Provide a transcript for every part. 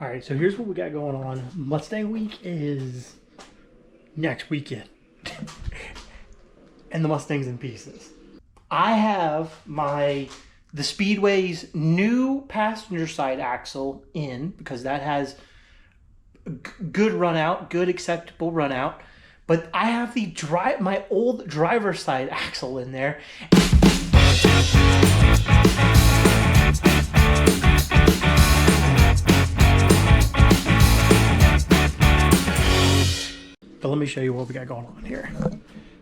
All right, so here's what we got going on. Mustang Week is next weekend. And the Mustang's in pieces. I have the Speedway's new passenger side axle in because that has good run out, good acceptable run out. But I have my old driver's side axle in there. But let me show you what we got going on here.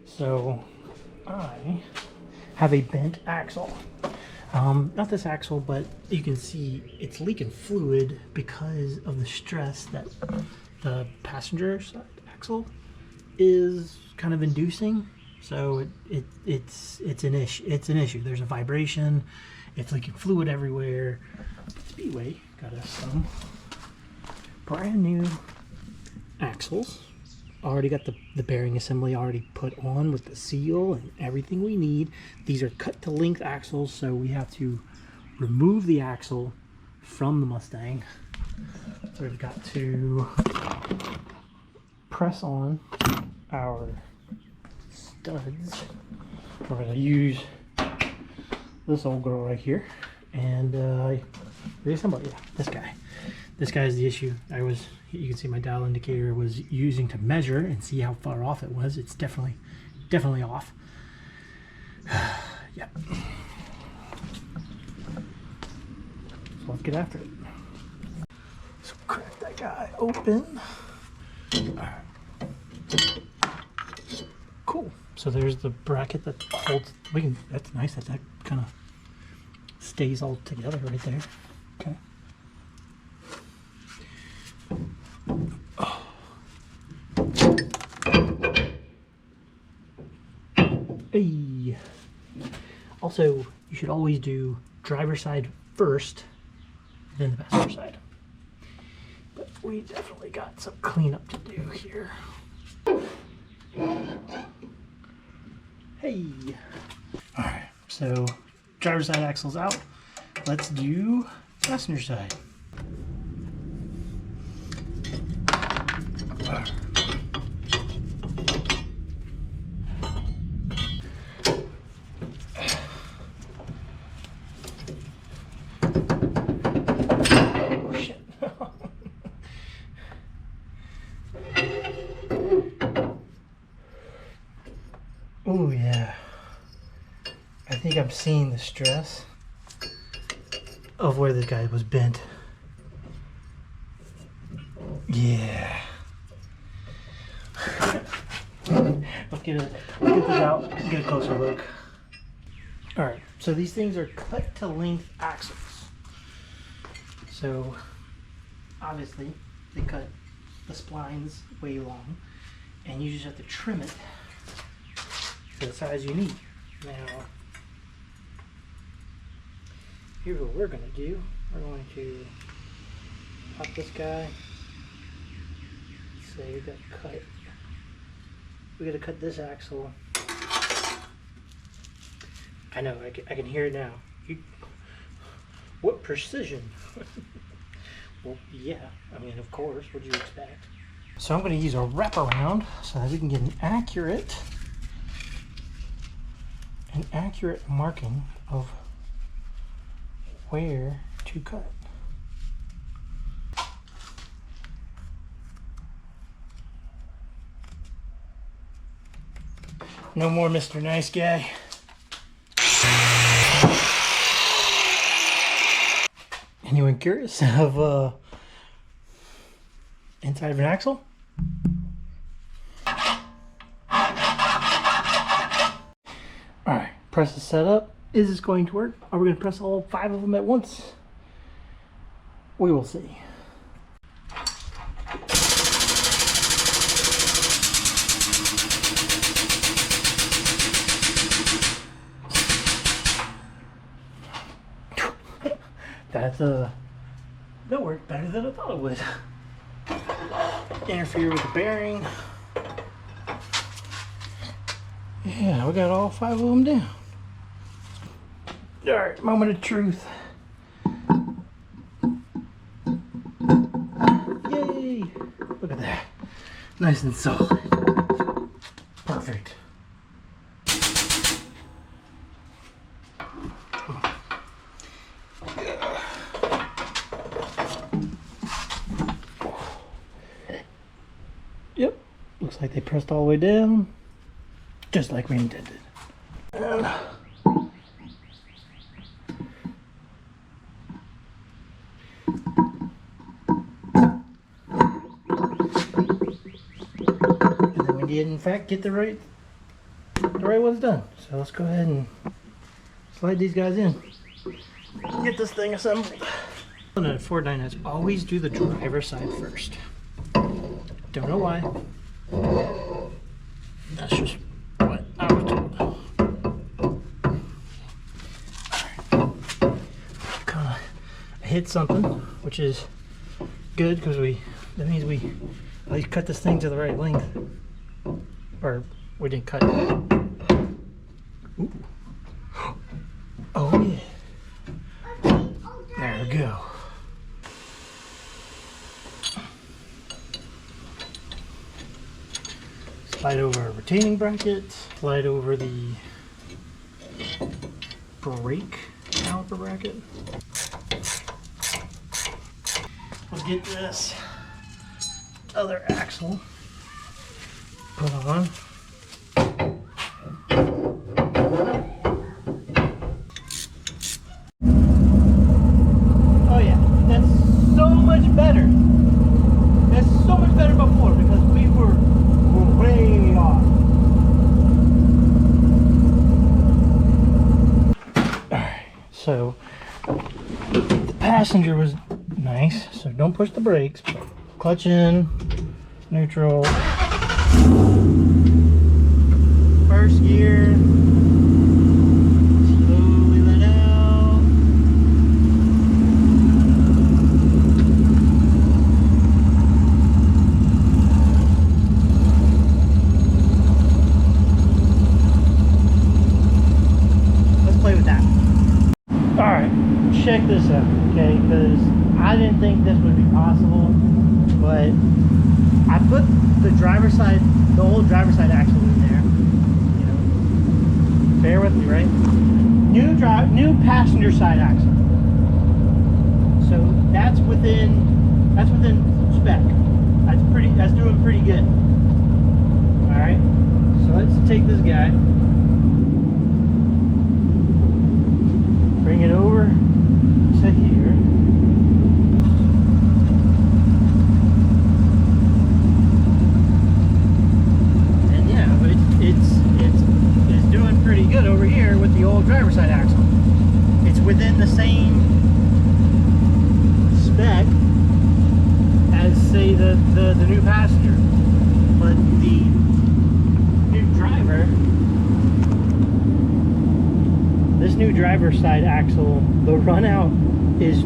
So I have a bent axle. Not this axle, but you can see it's leaking fluid because of the stress that the passenger side axle is kind of inducing. So it's an issue. There's a vibration. It's leaking fluid everywhere. Speedway got us some brand new axles. Already got the bearing assembly already put on with the seal and everything we need. These are cut to length axles, so we have to remove the axle from the Mustang. So we've got to press on our studs. We're going to use this old girl right here and reassemble. Yeah, this guy. This guy is the issue. You can see my dial indicator was using to measure and see how far off it was. It's definitely off. Yep. So let's get after it. So crack that guy open. All right. Cool. So there's the bracket that holds. That's nice that kind of stays all together right there. Okay. Hey. Also, you should always do driver's side first, then the passenger side. But we definitely got some cleanup to do here. Hey. All right, so driver's side axle's out. Let's do passenger side. Oh yeah, I think I'm seeing the stress of where this guy was bent. Yeah. Let's get this out and get a closer look. All right, so these things are cut to length axles. So obviously they cut the splines way long, and you just have to trim it to the size you need. Now, here's what we're going to do. We're going to pop this guy. Say we got to cut this axle. I know, I can hear it now. What precision? Well, yeah, I mean, of course, what do you expect? So I'm going to use a wraparound so that we can get an accurate marking of where to cut. No more Mr. Nice Guy. Anyone curious of inside of an axle? Alright, press the setup. Is this going to work? Are we going to press all 5 of them at once? We will see. That worked better than I thought it would. Interfere with the bearing. Yeah, we got all 5 of them down. Alright, moment of truth. Look at that. Nice and solid. Perfect. Yep. Looks like they pressed all the way down. Just like we intended. And then we did in fact get the right ones done. So let's go ahead and slide these guys in. Get this thing assembled. On a Ford 9S, always do the driver's side first. Don't know why. That's just what I was told. Kinda hit something, which is good because that means we at least cut this thing to the right length. Or we didn't cut it. Ooh. Oh yeah. There we go. Slide over a retaining bracket, slide over the brake caliper bracket. We'll get this other axle put on. Oh yeah, that's so much better. That's so much better before because we were way off. Alright, so the passenger was nice, so don't push the brakes. Clutch in, neutral, first gear, slowly let out. Let's play with that. Alright, check this out, okay, because I didn't think this would be possible, but I put the driver's side, the old driver's side axle in there, you know, bear with me, right? New passenger side axle. So that's within spec. That's doing pretty good. Alright, so let's take this guy, bring it over to here. And yeah, but it's doing pretty good over here with the old driver's side axle. It's within the same spec as, say, the new passenger, but the new driver, this new driver's side axle, the run out is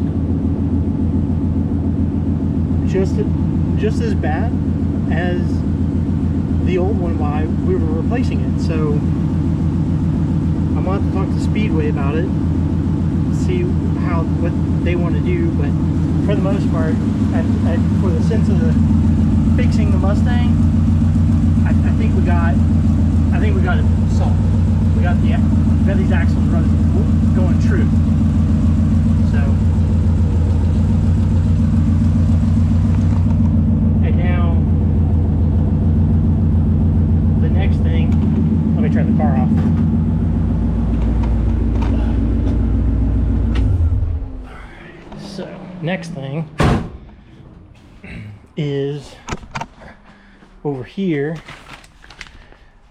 just as bad as the old one while we were replacing it. So I'm going to have to talk to Speedway about it, see what they want to do, but for the most part, for the sense of fixing the Mustang, I think we got it solved. We got these axles going true. So, and now the next thing, let me turn the car off. So, next thing is over here.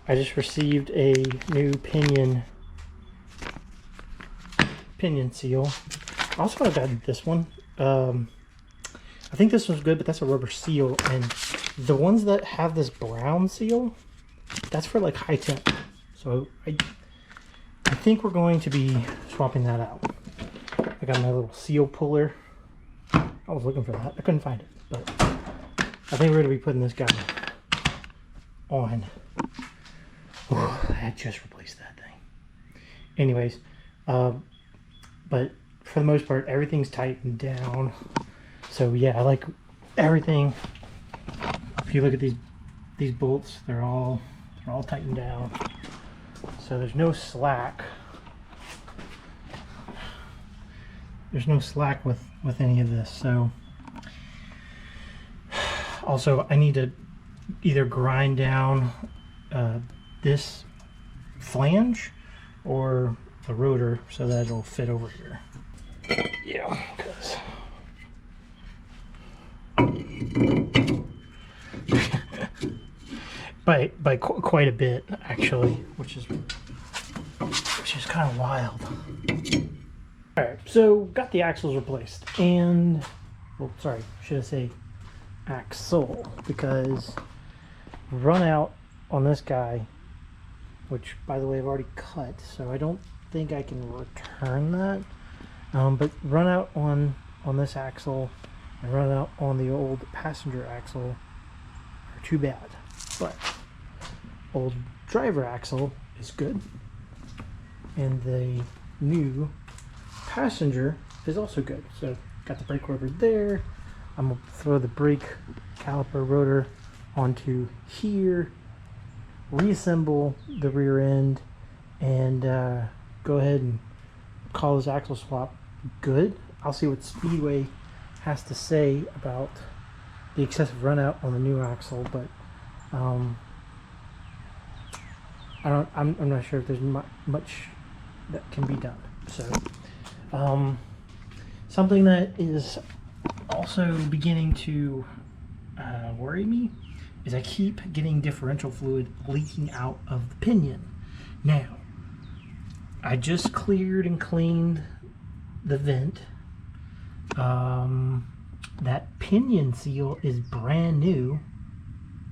I just received a new pinion seal. I also got this one. I think this one's good, but that's a rubber seal, and the ones that have this brown seal, that's for like high temp. So I think we're going to be swapping that out. I got my little seal puller. I was looking for that. I couldn't find it, but I think we're going to be putting this guy on. Oh, I just replaced that thing. Anyways, but for the most part, everything's tightened down. So yeah, I like everything If you look at these bolts, they're all tightened down, so there's no slack. There's no slack with any of this. So also I need to either grind down this flange or the rotor so that it'll fit over here. Yeah, because by quite a bit actually, which is kind of wild. All right, so got the axles replaced, and well, sorry, should I say axle, because run out on this guy, which by the way I've already cut, so I don't think I can return that. But run out on this axle and run out on the old passenger axle are too bad, but old driver axle is good, and the new passenger is also good. So got the brake rotor there. I'm gonna throw the brake caliper rotor onto here, reassemble the rear end, and go ahead and call this axle swap good. I'll see what Speedway has to say about the excessive run out on the new axle, but I'm not sure if there's much that can be done. So something that is also beginning to worry me is I keep getting differential fluid leaking out of the pinion. Now, I just cleared and cleaned the vent. That pinion seal is brand new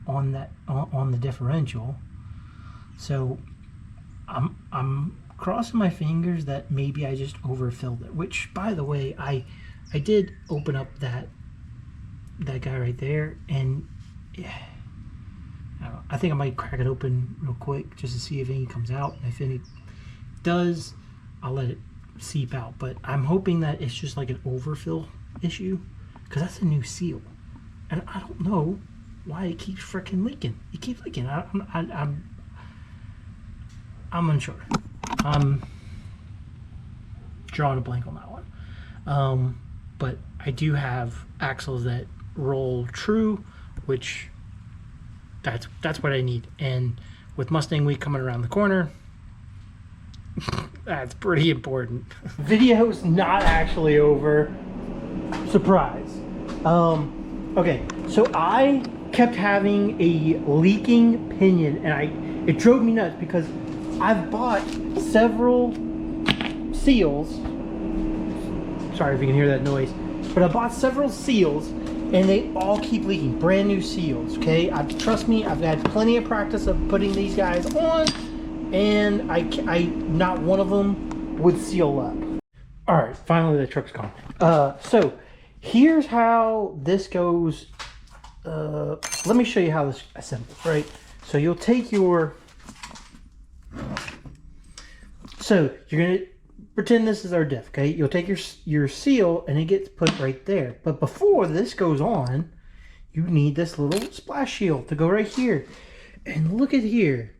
on the differential, so I'm crossing my fingers that maybe I just overfilled it. Which, by the way, I did open up that guy right there, and yeah, I think I might crack it open real quick just to see if any comes out. And if any does, I'll let it seep out. But I'm hoping that it's just like an overfill issue, because that's a new seal, and I don't know why it keeps freaking leaking. It keeps leaking. I'm unsure. I'm drawing a blank on that one. But I do have axles that roll true, which that's what I need. And with Mustang Week coming around the corner, that's pretty important. Video's not actually over. Surprise. Okay, so I kept having a leaking pinion, and it drove me nuts because I've bought several seals. Sorry if you can hear that noise, but I bought several seals and they all keep leaking. Brand new seals, okay? Trust me, I've had plenty of practice of putting these guys on, and I not one of them would seal up. All right, finally the truck's gone. So here's how this goes. Let me show you how this assembles, right? So you'll take your, so you're gonna pretend this is our diff, okay? You'll take your seal and it gets put right there. But before this goes on, you need this little splash shield to go right here. And look at here.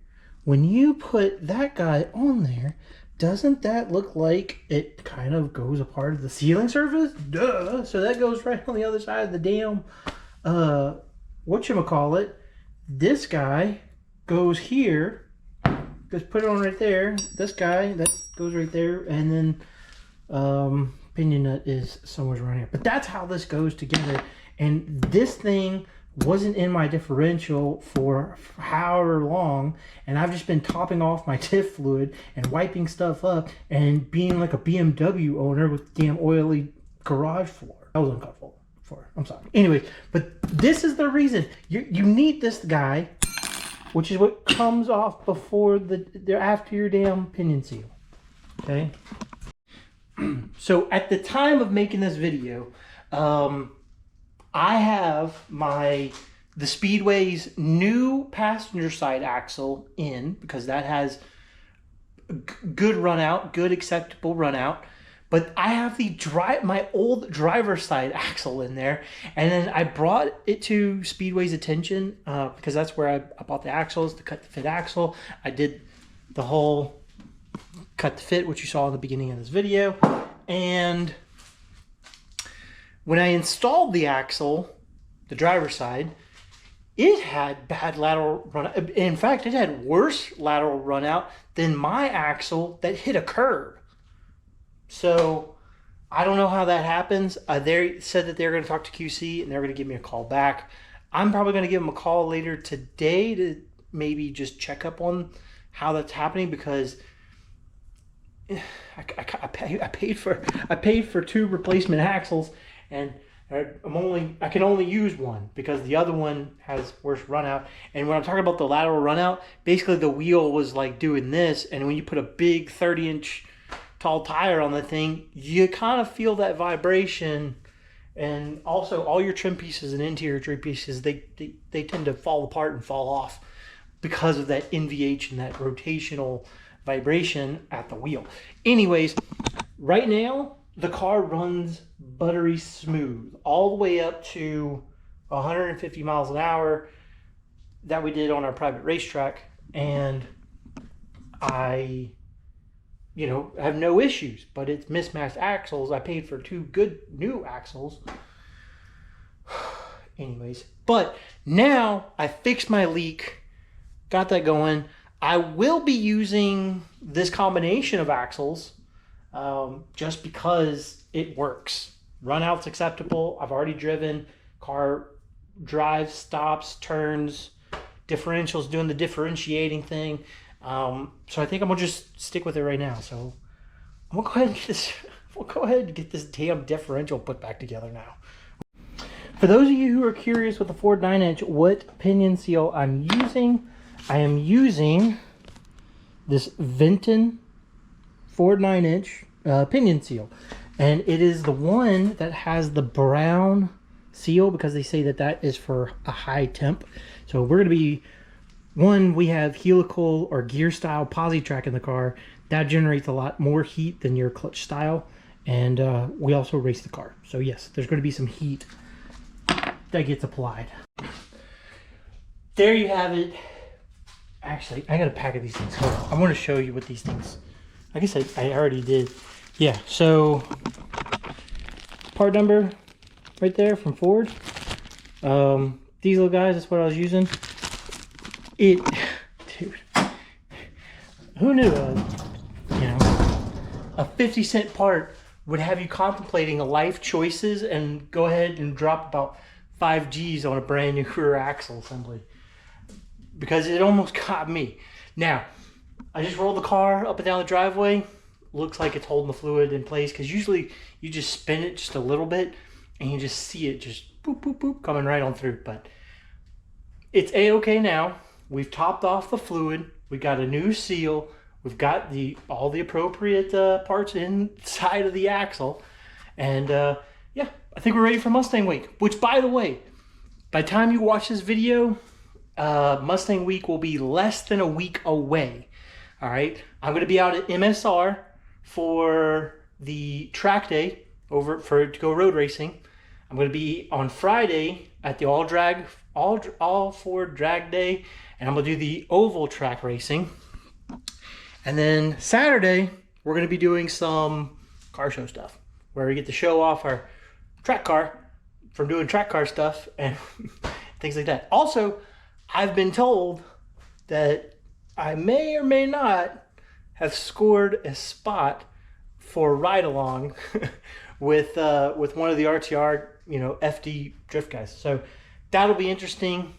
When you put that guy on there, doesn't that look like it kind of goes a part of the sealing surface? Duh! So that goes right on the other side of the damn, whatchamacallit. This guy goes here. Just put it on right there. This guy, that goes right there. And then pinion nut is somewhere around here. But that's how this goes together. And this thing wasn't in my differential for however long, and I've just been topping off my diff fluid and wiping stuff up and being like a BMW owner with damn oily garage floor. That was uncomfortable for. I'm sorry. Anyway, but this is the reason you need this guy, which is what comes off before after your damn pinion seal. Okay. So at the time of making this video, I have the Speedway's new passenger side axle in, because that has good run out, good acceptable run out. But I have my old driver's side axle in there, and then I brought it to Speedway's attention because that's where I bought the axles, the cut to fit axle. I did the whole cut to fit, which you saw in the beginning of this video, and when I installed the axle, the driver's side, it had bad lateral run. In fact, it had worse lateral run out than my axle that hit a curb. So I don't know how that happens. They said that they're going to talk to QC and they're going to give me a call back. I'm probably going to give them a call later today to maybe just check up on how that's happening, because I paid for 2 replacement axles, and I can only use one because the other one has worse run out. And when I'm talking about the lateral run out, basically the wheel was like doing this, and when you put a big 30-inch tall tire on the thing, you kind of feel that vibration. And also all your trim pieces and interior trim pieces, they tend to fall apart and fall off because of that NVH and that rotational vibration at the wheel. Anyways, right now the car runs buttery smooth all the way up to 150 miles an hour that we did on our private racetrack, and I have no issues. But it's mismatched axles. I paid for 2 good new axles. Anyways, but now I fixed my leak, got that going. I will be using this combination of axles just because it works. Run out's acceptable. I've already driven. Car drives, stops, turns, differentials, doing the differentiating thing. So I think I'm gonna just stick with it right now. So I'm gonna go ahead and get this. We'll go ahead and get this damn differential put back together now. For those of you who are curious with the Ford 9-inch what pinion seal I'm using, I am using this Vinton Ford 9-inch pinion seal, and it is the one that has the brown seal because they say that is for a high temp. So we're going to be, we have helical or gear style posi track in the car that generates a lot more heat than your clutch style, and we also race the car, so yes, there's going to be some heat that gets applied. There you have it. Actually, I got a pack of these things. Hold on. I want to show you what these things, I guess I already did. Yeah, so part number right there from Ford. These little guys, that's what I was using. Dude, who knew a 50-cent part would have you contemplating a life choices and go ahead and drop about 5 G's on a brand new rear axle assembly, because it almost got me. Now, I just rolled the car up and down the driveway. Looks like it's holding the fluid in place, because usually you just spin it just a little bit and you just see it just boop, boop, boop, coming right on through. But it's A-okay now. We've topped off the fluid. We got a new seal. We've got all the appropriate parts inside of the axle. And yeah, I think we're ready for Mustang Week, which, by the way, by the time you watch this video, Mustang Week will be less than a week away. All right, I'm going to be out at MSR for the track day to go road racing. I'm going to be on Friday at the all Ford drag day, and I'm going to do the oval track racing. And then Saturday we're going to be doing some car show stuff where we get to show off our track car from doing track car stuff and things like that. Also, I've been told that I may or may not have scored a spot for ride along with one of the RTR, FD drift guys. So that'll be interesting.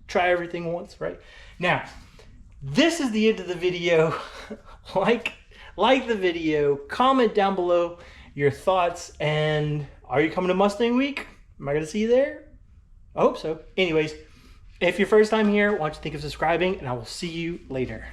Try everything once, right? Now, this is the end of the video. like the video, comment down below your thoughts, and are you coming to Mustang Week? Am I going to see you there? I hope so. Anyways, if you're first time here, why don't you think of subscribing, and I will see you later.